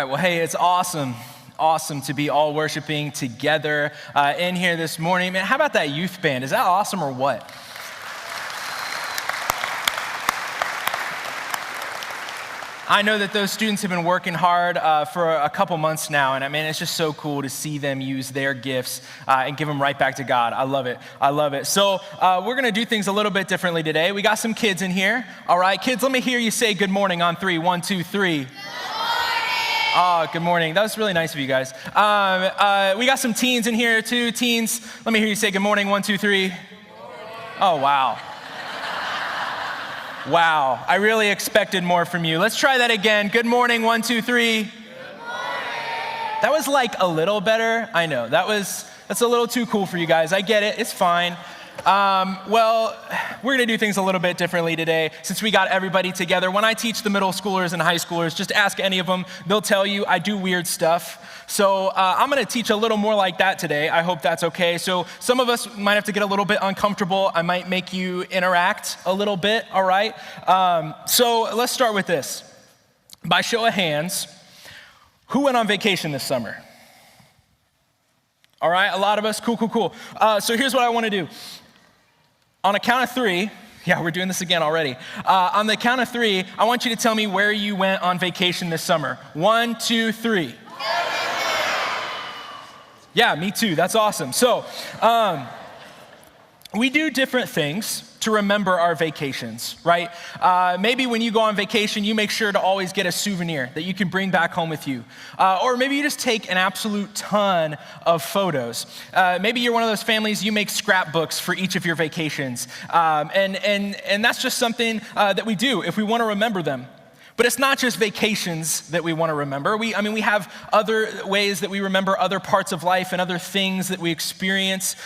right, well, hey, it's awesome to be all worshiping together in here this morning. Man, how about that youth band? Is that awesome or what? I know that those students have been working hard for a couple months now, and I mean, it's just so cool to see them use their gifts and give them right back to God. I love it. So we're gonna do things a little bit differently today. We got some kids in here. All right, kids, let me hear you say good morning on three. 1, 2, 3. Oh, good morning. That was really nice of you guys. We got some teens in here too. Teens, let me hear you say good morning. 1, 2, 3. Oh, wow. Wow, I really expected more from you. Let's try that again. Good morning, 1, 2, 3. Good morning. That was like a little better. I know, that's a little too cool for you guys. I get it, it's fine. Well, we're gonna do things a little bit differently today since we got everybody together. When I teach the middle schoolers and high schoolers, just ask any of them, they'll tell you I do weird stuff. So I'm gonna teach a little more like that today. I hope that's okay. So some of us might have to get a little bit uncomfortable. I might make you interact a little bit, all right? So let's start with this. By show of hands, who went on vacation this summer? All right, a lot of us, cool. So here's what I wanna do. On a count of 3, yeah, we're doing this again already. On the count of 3, I want you to tell me where you went on vacation this summer. 1, 2, 3. Yeah, me too, that's awesome. So, we do different things to remember our vacations, right? Maybe when you go on vacation, you make sure to always get a souvenir that you can bring back home with you. Or maybe you just take an absolute ton of photos. Maybe you're one of those families, you make scrapbooks for each of your vacations. And that's just something that we do if we want to remember them. But it's not just vacations that we want to remember. We have other ways that we remember other parts of life and other things that we experience.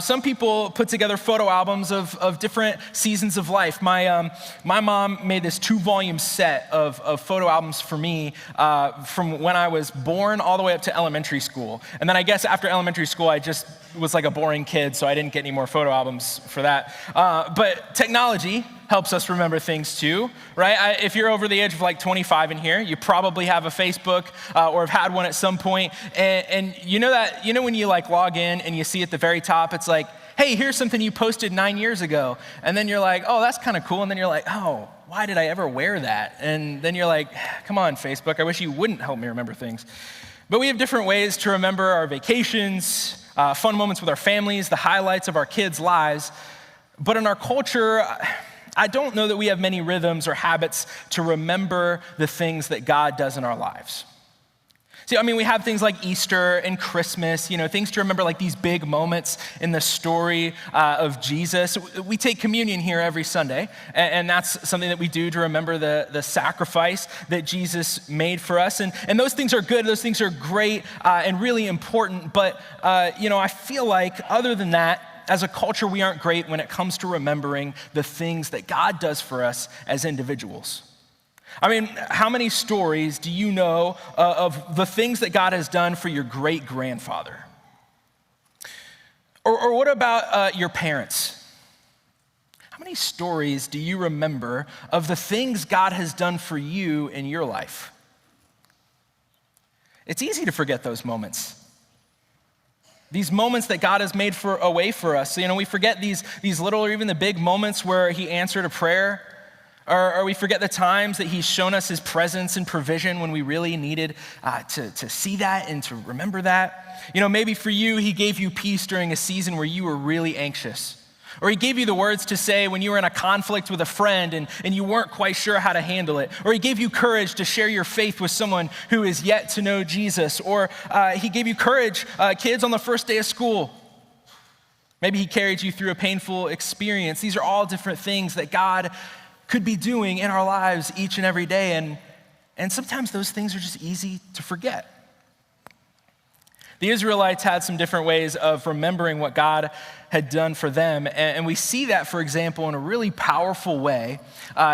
Some people put together photo albums of different seasons of life. My mom made this 2-volume set of photo albums for me from when I was born all the way up to elementary school. And then I guess after elementary school, I just was like a boring kid, so I didn't get any more photo albums for that. But technology helps us remember things too, right? If you're over the age of like 25 in here, you probably have a Facebook or have had one at some point. And you know when you like log in and you see at the very top, it's like, hey, here's something you posted 9 years ago. And then you're like, oh, that's kind of cool. And then you're like, oh, why did I ever wear that? And then you're like, come on, Facebook, I wish you wouldn't help me remember things. But we have different ways to remember our vacations, fun moments with our families, the highlights of our kids' lives. But in our culture, I don't know that we have many rhythms or habits to remember the things that God does in our lives. See, we have things like Easter and Christmas, things to remember like these big moments in the story of Jesus. We take communion here every Sunday, and that's something that we do to remember the sacrifice that Jesus made for us. And those things are good, those things are great and really important, but I feel like other than that, as a culture, we aren't great when it comes to remembering the things that God does for us as individuals. How many stories do you know of the things that God has done for your great-grandfather? Or what about your parents? How many stories do you remember of the things God has done for you in your life? It's easy to forget those moments. These moments that God has made a way for us. We forget these little or even the big moments where he answered a prayer, or we forget the times that he's shown us his presence and provision when we really needed to see that and to remember that. Maybe for you, he gave you peace during a season where you were really anxious. Or he gave you the words to say when you were in a conflict with a friend and you weren't quite sure how to handle it. Or he gave you courage to share your faith with someone who is yet to know Jesus. Or he gave you courage, kids, on the first day of school. Maybe he carried you through a painful experience. These are all different things that God could be doing in our lives each and every day. And sometimes those things are just easy to forget. The Israelites had some different ways of remembering what God had done for them. And we see that, for example, in a really powerful way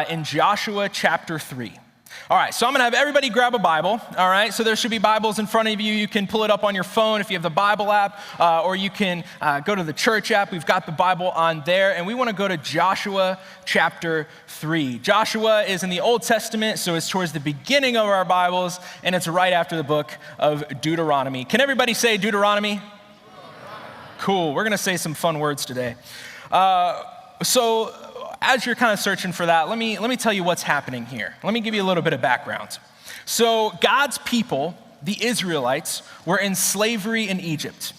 in Joshua chapter 3. All right, so I'm gonna have everybody grab a Bible, all right? So there should be Bibles in front of you. You can pull it up on your phone if you have the Bible app, or you can go to the church app. We've got the Bible on there, and we wanna go to Joshua chapter 3. Joshua is in the Old Testament, so it's towards the beginning of our Bibles, and it's right after the book of Deuteronomy. Can everybody say Deuteronomy? Cool, we're gonna say some fun words today. So as you're kind of searching for that, let me tell you what's happening here. Let me give you a little bit of background. So God's people, the Israelites, were in slavery in Egypt.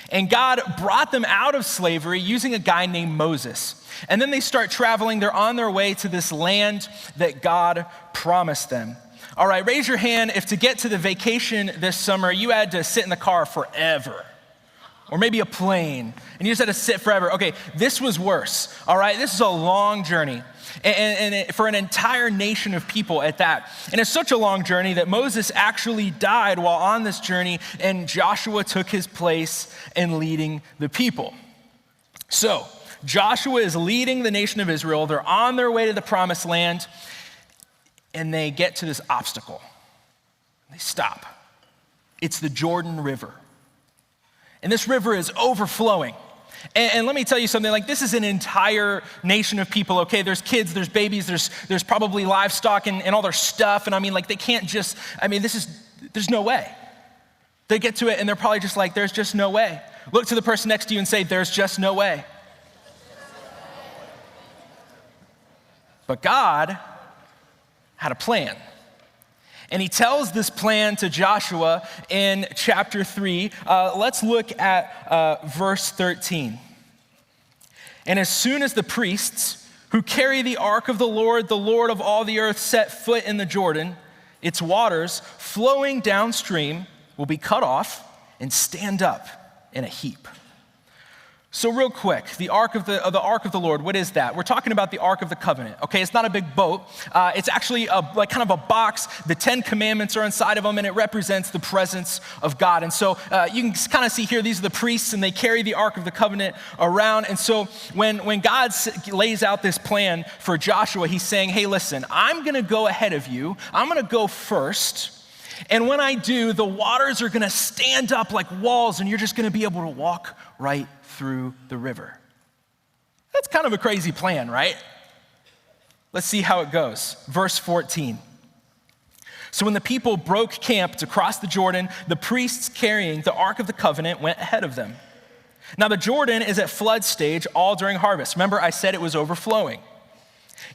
And God brought them out of slavery using a guy named Moses. And then they start traveling. They're on their way to this land that God promised them. All right, raise your hand if to get to the vacation this summer, you had to sit in the car forever. Or maybe a plane, and you just had to sit forever. Okay, this was worse, all right? This is a long journey, and for an entire nation of people at that. And it's such a long journey that Moses actually died while on this journey, and Joshua took his place in leading the people. So, Joshua is leading the nation of Israel. They're on their way to the promised land, and they get to this obstacle. They stop. It's the Jordan River. And this river is overflowing. And let me tell you something, like this is an entire nation of people, okay? There's kids, there's babies, there's probably livestock and all their stuff. And I mean, like they can't just, there's no way. They get to it and they're probably just like, there's just no way. Look to the person next to you and say, there's just no way. But God had a plan. And he tells this plan to Joshua in chapter 3. Let's look at verse 13. And as soon as the priests who carry the ark of the Lord of all the earth, set foot in the Jordan, its waters flowing downstream will be cut off and stand up in a heap. So real quick, the ark of the Lord, what is that? We're talking about the Ark of the Covenant, okay? It's not a big boat. It's actually like kind of a box. The 10 Commandments are inside of them, and it represents the presence of God. And so you can kind of see here, these are the priests, and they carry the Ark of the Covenant around. And so when God lays out this plan for Joshua, he's saying, hey, listen, I'm going to go ahead of you. I'm going to go first. And when I do, the waters are going to stand up like walls, and you're just going to be able to walk right through the river. That's kind of a crazy plan, right? Let's see how it goes. Verse 14. So when the people broke camp to cross the Jordan, the priests carrying the Ark of the Covenant went ahead of them. Now the Jordan is at flood stage all during harvest. Remember, I said it was overflowing.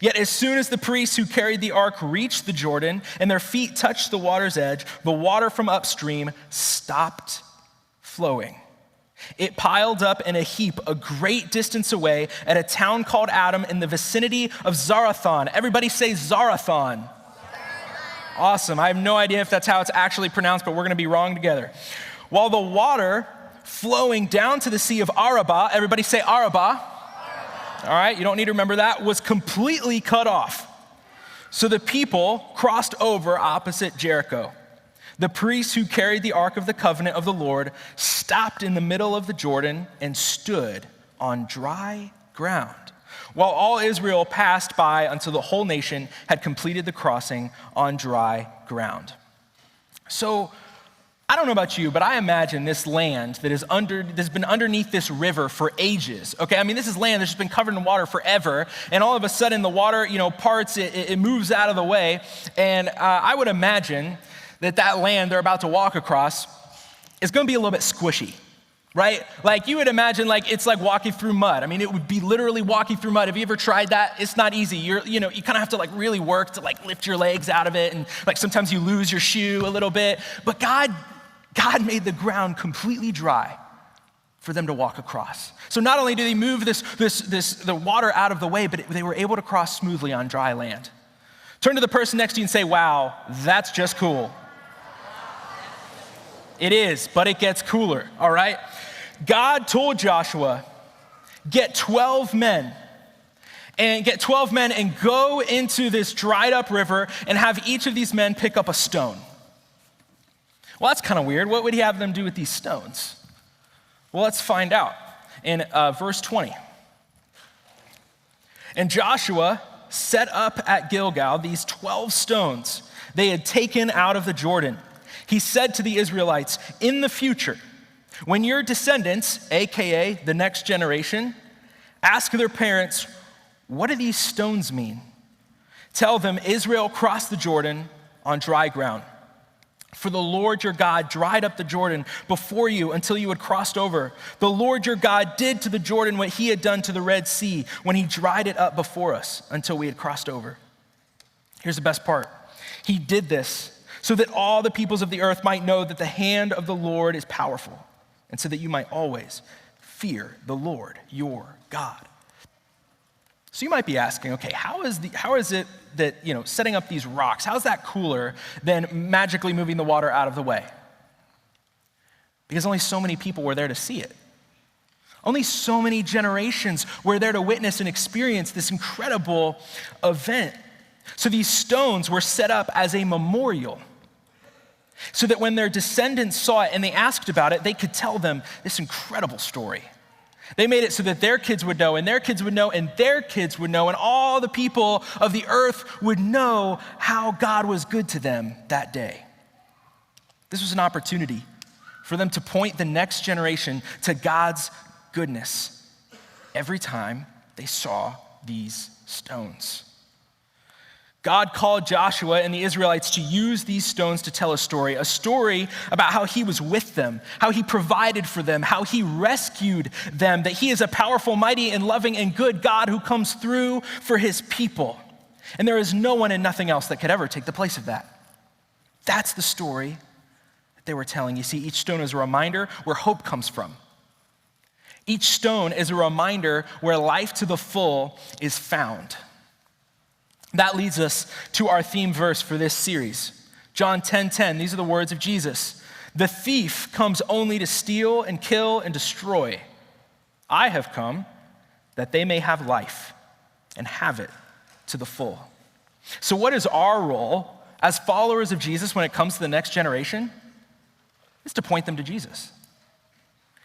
Yet as soon as the priests who carried the ark reached the Jordan and their feet touched the water's edge, the water from upstream stopped flowing. It piled up in a heap a great distance away at a town called Adam in the vicinity of Zarethan. Everybody say Zarethan. Awesome. I have no idea if that's how it's actually pronounced, but we're going to be wrong together. While the water flowing down to the Sea of Arabah, everybody say Arabah. All right, you don't need to remember that, was completely cut off. So the people crossed over opposite Jericho. The priests who carried the Ark of the Covenant of the Lord stopped in the middle of the Jordan and stood on dry ground, while all Israel passed by until the whole nation had completed the crossing on dry ground. So I don't know about you, but I imagine this land that's been underneath this river for ages. Okay, I mean, this is land that's just been covered in water forever, and all of a sudden the water, parts, it moves out of the way, and I would imagine that land they're about to walk across is going to be a little bit squishy, right? Like you would imagine, like it's like walking through mud. I mean, it would be literally walking through mud. Have you ever tried that? It's not easy. You kind of have to like really work to like lift your legs out of it, and like sometimes you lose your shoe a little bit. But God made the ground completely dry for them to walk across. So not only did he move the water out of the way, but they were able to cross smoothly on dry land. Turn to the person next to you and say, wow, that's just cool. It is, but it gets cooler, all right? God told Joshua, get 12 men and go into this dried up river and have each of these men pick up a stone. Well, that's kind of weird. What would he have them do with these stones? Well, let's find out in verse 20. And Joshua set up at Gilgal these 12 stones they had taken out of the Jordan. He said to the Israelites, in the future, when your descendants, AKA the next generation, ask their parents, what do these stones mean? Tell them Israel crossed the Jordan on dry ground. For the Lord your God dried up the Jordan before you until you had crossed over. The Lord your God did to the Jordan what he had done to the Red Sea when he dried it up before us until we had crossed over. Here's the best part. He did this so that all the peoples of the earth might know that the hand of the Lord is powerful, and so that you might always fear the Lord your God. So you might be asking, okay, how is it that, setting up these rocks, how is that cooler than magically moving the water out of the way? Because only so many people were there to see it. Only so many generations were there to witness and experience this incredible event. So these stones were set up as a memorial so that when their descendants saw it and they asked about it, they could tell them this incredible story. They made it so that their kids would know, and their kids would know, and their kids would know, and all the people of the earth would know how God was good to them that day. This was an opportunity for them to point the next generation to God's goodness every time they saw these stones. God called Joshua and the Israelites to use these stones to tell a story about how he was with them, how he provided for them, how he rescued them, that he is a powerful, mighty, and loving and good God who comes through for his people. And there is no one and nothing else that could ever take the place of that. That's the story that they were telling. You see, each stone is a reminder where hope comes from. Each stone is a reminder where life to the full is found. That leads us to our theme verse for this series. John 10:10, these are the words of Jesus. The thief comes only to steal and kill and destroy. I have come that they may have life and have it to the full. So what is our role as followers of Jesus when it comes to the next generation? It's to point them to Jesus.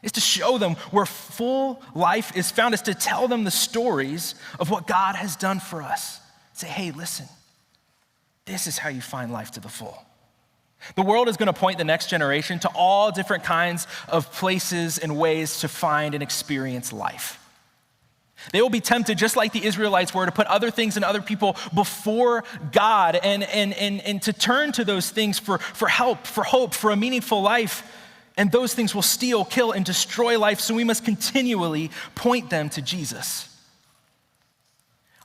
It's to show them where full life is found. It's to tell them the stories of what God has done for us. Say, hey, listen, this is how you find life to the full. The world is going to point the next generation to all different kinds of places and ways to find and experience life. They will be tempted, just like the Israelites were, to put other things and other people before God and to turn to those things for help, for hope, for a meaningful life. And those things will steal, kill, and destroy life, so we must continually point them to Jesus.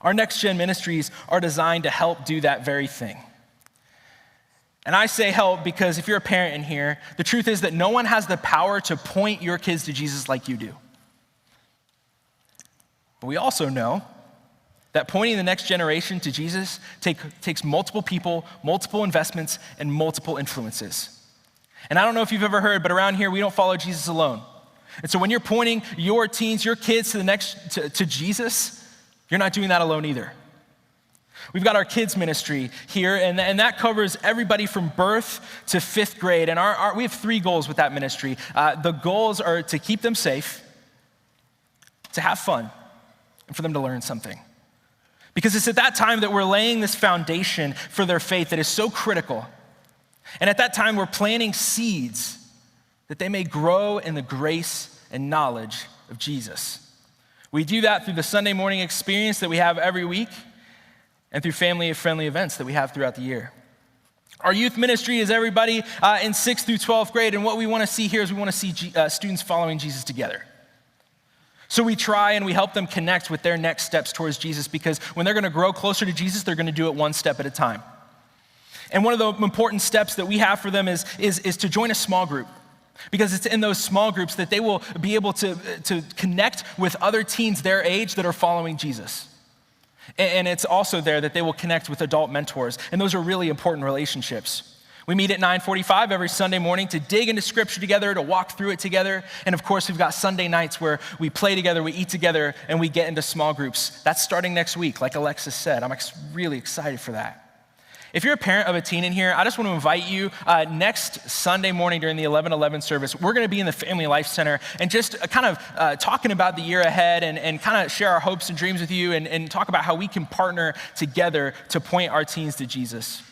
Our next gen ministries are designed to help do that very thing. And I say help because if you're a parent in here, the truth is that no one has the power to point your kids to Jesus like you do. But we also know that pointing the next generation to Jesus takes multiple people, multiple investments, and multiple influences. And I don't know if you've ever heard, but around here, we don't follow Jesus alone. And so when you're pointing your teens, your kids to Jesus, you're not doing that alone either. We've got our kids ministry here, and that covers everybody from birth to 5th grade. And we have 3 goals with that ministry. The goals are to keep them safe, to have fun, and for them to learn something. Because it's at that time that we're laying this foundation for their faith that is so critical. And at that time, we're planting seeds that they may grow in the grace and knowledge of Jesus. We do that through the Sunday morning experience that we have every week and through family-friendly events that we have throughout the year. Our youth ministry is everybody in 6th through 12th grade, and what we want to see here is we want to see students following Jesus together. So we try and we help them connect with their next steps towards Jesus, because when they're going to grow closer to Jesus, they're going to do it one step at a time. And one of the important steps that we have for them is to join a small group. Because it's in those small groups that they will be able to connect with other teens their age that are following Jesus. And it's also there that they will connect with adult mentors. And those are really important relationships. We meet at 9:45 every Sunday morning to dig into scripture together, to walk through it together. And of course, we've got Sunday nights where we play together, we eat together, and we get into small groups. That's starting next week, like Alexis said. I'm really excited for that. If you're a parent of a teen in here, I just want to invite you next Sunday morning during the 11:11 service, we're going to be in the Family Life Center and just kind of talking about the year ahead and kind of share our hopes and dreams with you and talk about how we can partner together to point our teens to Jesus.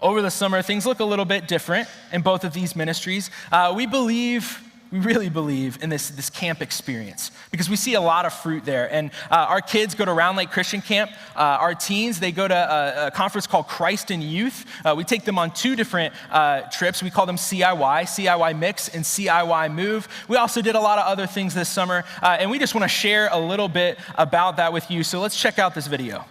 Over the summer, things look a little bit different in both of these ministries. We really believe in this camp experience because we see a lot of fruit there. And our kids go to Round Lake Christian Camp. Our teens, they go to a conference called Christ in Youth. We take them on 2 different trips. We call them CIY Mix and CIY Move. We also did a lot of other things this summer, and we just want to share a little bit about that with you. So let's check out this video.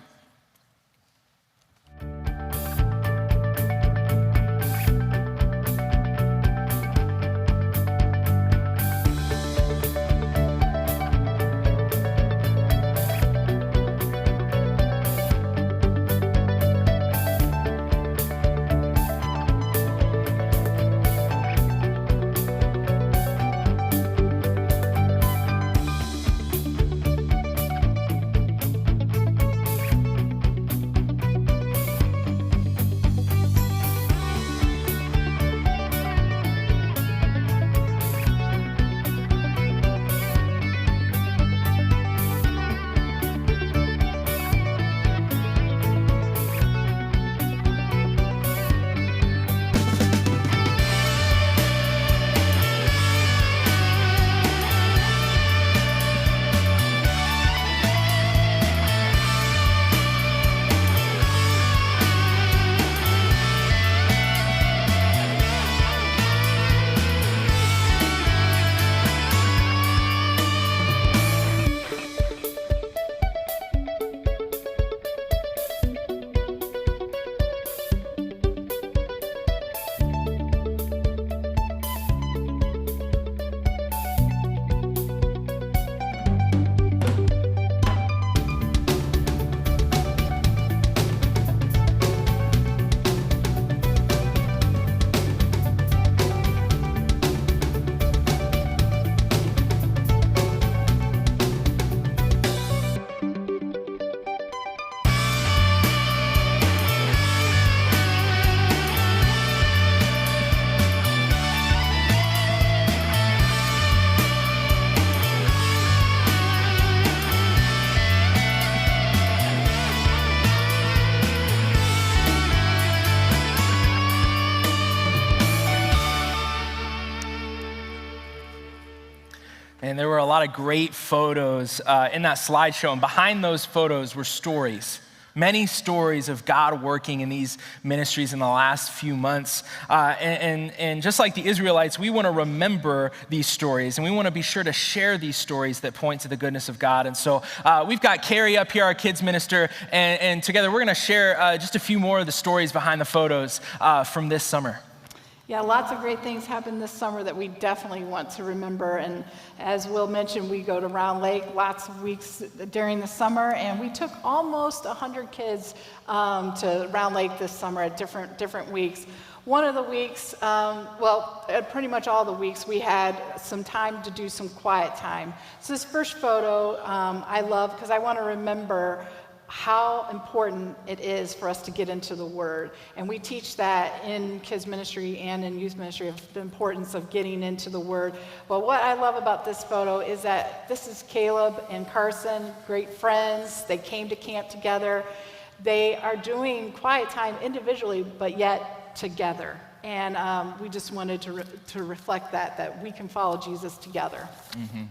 And there were a lot of great photos in that slideshow, and behind those photos were stories. Many stories of God working in these ministries in the last few months. And just like the Israelites, we want to remember these stories, and we want to be sure to share these stories that point to the goodness of God. And so we've got Carrie up here, our kids minister, and together we're going to share just a few more of the stories behind the photos from this summer. Yeah, lots of great things happened this summer that we definitely want to remember. And as Will mentioned, we go to Round Lake lots of weeks during the summer, and we took almost 100 kids to Round Lake this summer at different weeks. One of the weeks, pretty much all the weeks, we had some time to do some quiet time. So this first photo I love because I want to remember how important it is for us to get into the Word. And we teach that in kids ministry and in youth ministry of the importance of getting into the Word. But what I love about this photo is that this is Caleb and Carson, great friends. They came to camp together. They are doing quiet time individually, but yet together. And we just wanted to reflect that we can follow Jesus together. Mm-hmm.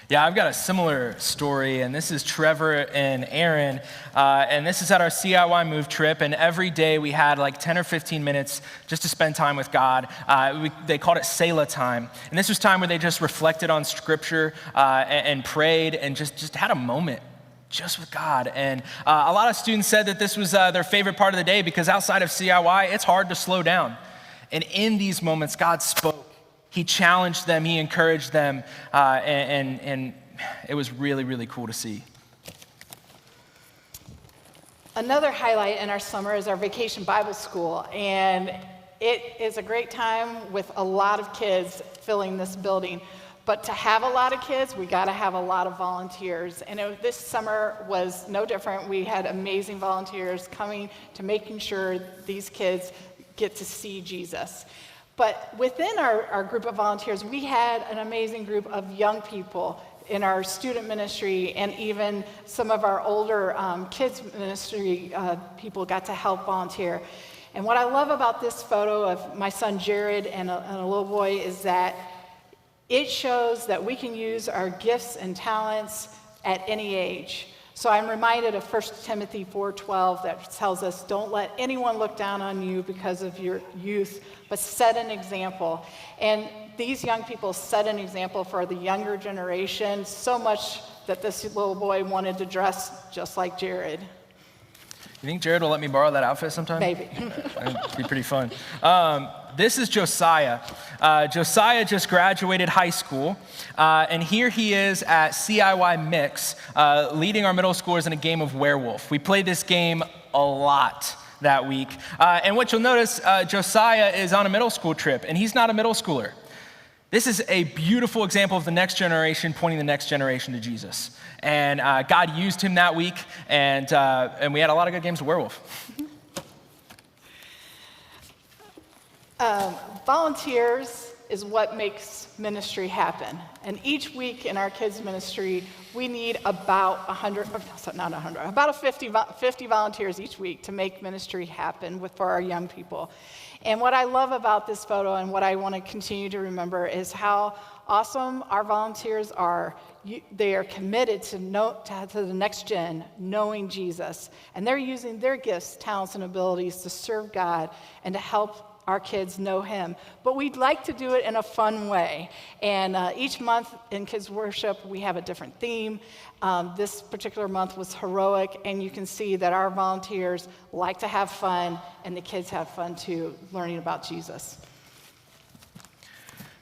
Yeah, I've got a similar story, and this is Trevor and Aaron, and this is at our CIY Move trip, and every day we had like 10 or 15 minutes just to spend time with God. They called it Selah time, and this was time where they just reflected on Scripture and prayed and just had a moment just with God. And a lot of students said that this was their favorite part of the day because outside of CIY, it's hard to slow down. And in these moments, God spoke. He challenged them, he encouraged them, and it was really, really cool to see. Another highlight in our summer is our Vacation Bible School, and it is a great time with a lot of kids filling this building. But to have a lot of kids, we got to have a lot of volunteers. And this summer was no different. We had amazing volunteers coming to making sure these kids get to see Jesus. But within our group of volunteers, we had an amazing group of young people in our student ministry, and even some of our older kids ministry people got to help volunteer. And what I love about this photo of my son Jared and a little boy is that it shows that we can use our gifts and talents at any age. So I'm reminded of 1 Timothy 4:12 that tells us, don't let anyone look down on you because of your youth, but set an example. And these young people set an example for the younger generation, so much that this little boy wanted to dress just like Jared. You think Jared will let me borrow that outfit sometime? Maybe. It'd be pretty fun. This is Josiah. Josiah just graduated high school, and here he is at CIY Mix, leading our middle schoolers in a game of werewolf. We played this game a lot that week, and what you'll notice, Josiah is on a middle school trip, and he's not a middle schooler. This is a beautiful example of the next generation pointing the next generation to Jesus. And God used him that week, and we had a lot of good games of werewolf. Volunteers is what makes ministry happen. And each week in our kids ministry, we need about 50 volunteers each week to make ministry happen for our young people. And what I love about this photo and what I want to continue to remember is how awesome our volunteers are. They are committed to the next gen, knowing Jesus. And they're using their gifts, talents, and abilities to serve God and to help our kids know him. But we'd like to do it in a fun way. And each month in kids worship, we have a different theme. This particular month was heroic, and you can see that our volunteers like to have fun, and the kids have fun too, learning about Jesus.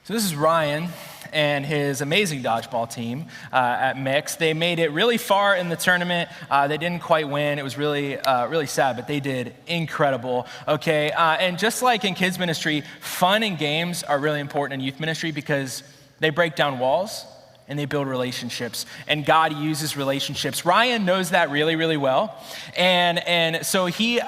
So this is Ryan and his amazing dodgeball team at Mix. They made it really far in the tournament. They didn't quite win. It was really sad, but they did incredible. Okay, and just like in kids ministry, fun and games are really important in youth ministry because they break down walls and they build relationships, and God uses relationships. Ryan knows that really, really well, and so he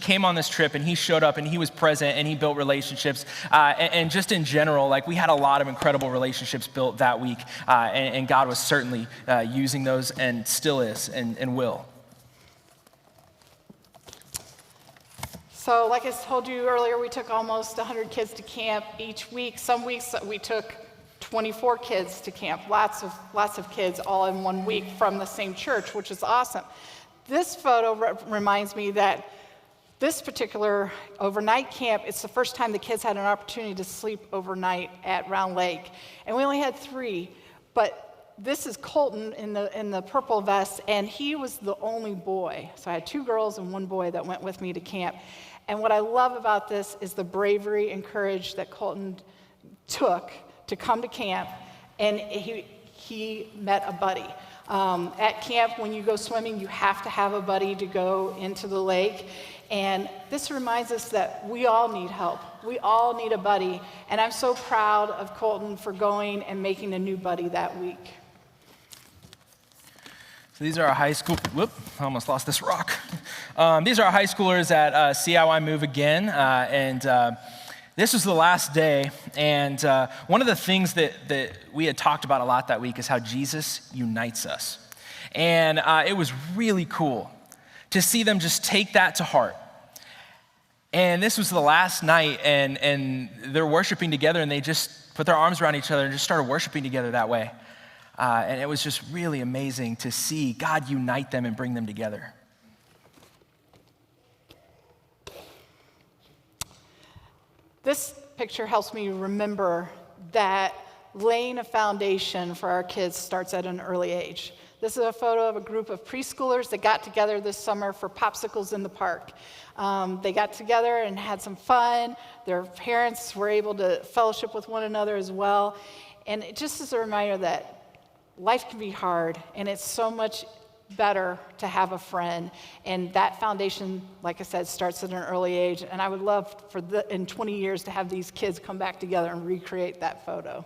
came on this trip and he showed up and he was present and he built relationships, and just in general, like we had a lot of incredible relationships built that week, and God was certainly using those and still is and will. So like I told you earlier, we took almost 100 kids to camp each week. Some weeks we took 24 kids to camp, lots of kids all in 1 week from the same church, which is awesome. This photo reminds me that this particular overnight camp, it's the first time the kids had an opportunity to sleep overnight at Round Lake. And we only had 3, but this is Colton in the purple vest, and he was the only boy. So I had 2 girls and 1 boy that went with me to camp. And what I love about this is the bravery and courage that Colton took to come to camp, and he met a buddy. At camp, when you go swimming, you have to have a buddy to go into the lake, and this reminds us that we all need help. We all need a buddy, and I'm so proud of Colton for going and making a new buddy that week. So these are our high school, I almost lost this rock. These are our high schoolers at CIY Move Again, and this was the last day, and one of the things that we had talked about a lot that week is how Jesus unites us. And it was really cool to see them just take that to heart. And this was the last night, and they're worshiping together, and they just put their arms around each other and just started worshiping together that way. And it was just really amazing to see God unite them and bring them together. This picture helps me remember that laying a foundation for our kids starts at an early age. This is a photo of a group of preschoolers that got together this summer for popsicles in the park. They got together and had some fun. Their parents were able to fellowship with one another as well. And it just is a reminder that life can be hard, and it's so much better to have a friend. And that foundation, like I said, starts at an early age. And I would love in 20 years to have these kids come back together and recreate that photo.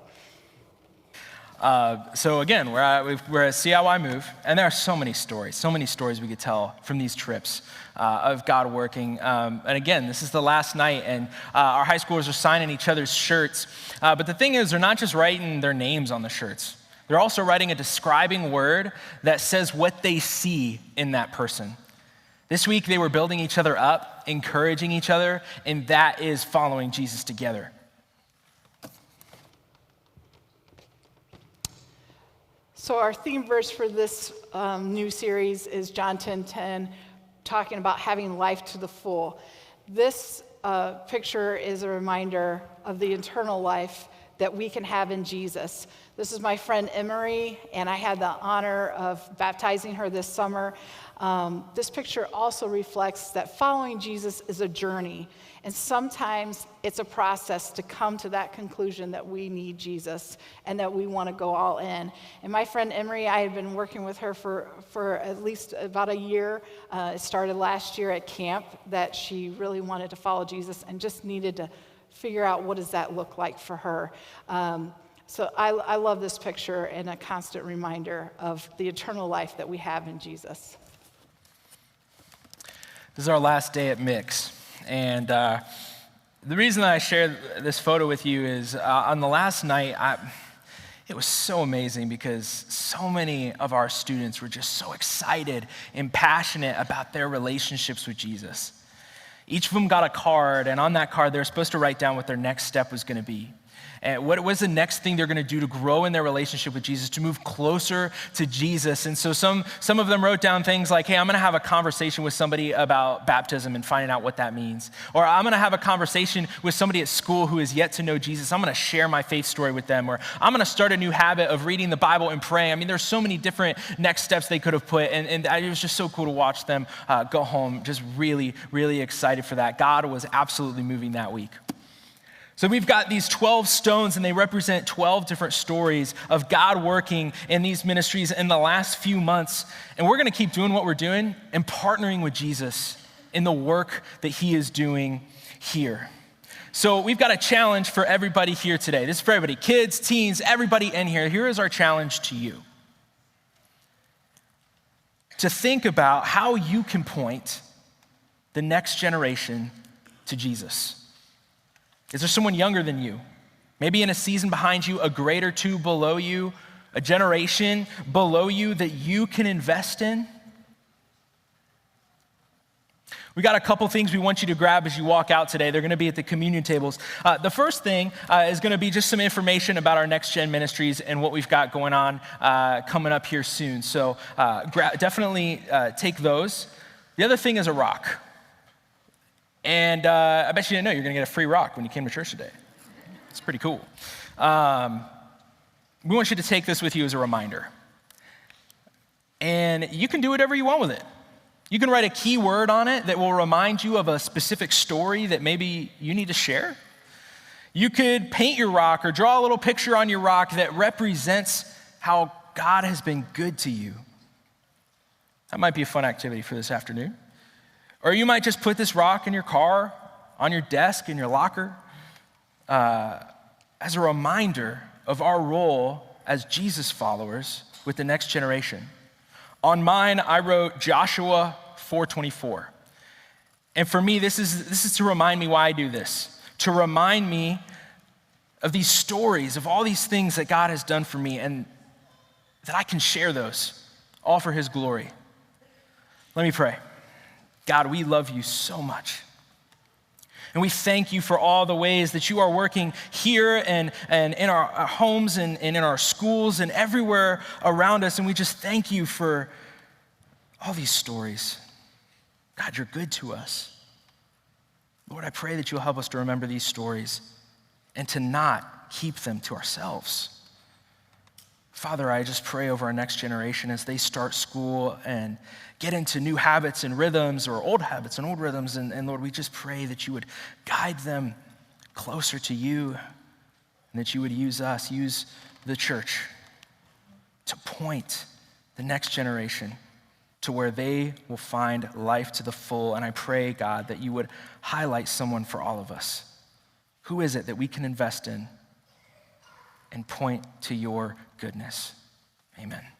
So again, we're at CIY Move, and there are so many stories we could tell from these trips of God working. And again, this is the last night, and our high schoolers are signing each other's shirts. But the thing is, they're not just writing their names on the shirts. They're also writing a describing word that says what they see in that person. This week, they were building each other up, encouraging each other, and that is following Jesus together. So our theme verse for this new series is John 10:10, talking about having life to the full. This picture is a reminder of the eternal life that we can have in Jesus. This is my friend Emery, and I had the honor of baptizing her this summer. This picture also reflects that following Jesus is a journey, and sometimes it's a process to come to that conclusion that we need Jesus and that we want to go all in. And my friend Emery, I had been working with her for at least about a year. It started last year at camp that she really wanted to follow Jesus and just needed to figure out what does that look like for her. So I love this picture and a constant reminder of the eternal life that we have in Jesus. This is our last day at Mix, and the reason that I shared this photo with you is on the last night, it was so amazing because so many of our students were just so excited and passionate about their relationships with Jesus. Each of them got a card, and on that card, they were supposed to write down what their next step was going to be. And what was the next thing they're going to do to grow in their relationship with Jesus, to move closer to Jesus? And so some of them wrote down things like, hey, I'm going to have a conversation with somebody about baptism and finding out what that means. Or I'm going to have a conversation with somebody at school who has yet to know Jesus. I'm going to share my faith story with them. Or I'm going to start a new habit of reading the Bible and praying. I mean, there's so many different next steps they could have put. And it was just so cool to watch them go home, just really, really excited for that. God was absolutely moving that week. So we've got these 12 stones, and they represent 12 different stories of God working in these ministries in the last few months. And we're going to keep doing what we're doing and partnering with Jesus in the work that he is doing here. So we've got a challenge for everybody here today. This is for everybody, kids, teens, everybody in here. Here is our challenge to you. To think about how you can point the next generation to Jesus. Is there someone younger than you? Maybe in a season behind you, a grade or two below you, a generation below you that you can invest in? We got a couple things we want you to grab as you walk out today. They're going to be at the communion tables. The first thing is going to be just some information about our Next Gen Ministries and what we've got going on coming up here soon. So definitely take those. The other thing is a rock. And I bet you didn't know you're going to get a free rock when you came to church today. It's pretty cool. We want you to take this with you as a reminder. And you can do whatever you want with it. You can write a key word on it that will remind you of a specific story that maybe you need to share. You could paint your rock or draw a little picture on your rock that represents how God has been good to you. That might be a fun activity for this afternoon. Or you might just put this rock in your car, on your desk, in your locker, as a reminder of our role as Jesus followers with the next generation. On mine, I wrote Joshua 4:24. And for me, this is to remind me why I do this, to remind me of these stories, of all these things that God has done for me, and that I can share those, all for his glory. Let me pray. God, we love you so much. And we thank you for all the ways that you are working here and in our homes and in our schools and everywhere around us. And we just thank you for all these stories. God, you're good to us. Lord, I pray that you'll help us to remember these stories and to not keep them to ourselves. Father, I just pray over our next generation as they start school and get into new habits and rhythms or old habits and old rhythms. And Lord, we just pray that you would guide them closer to you and that you would use us, use the church to point the next generation to where they will find life to the full. And I pray, God, that you would highlight someone for all of us. Who is it that we can invest in and point to your goodness. Amen.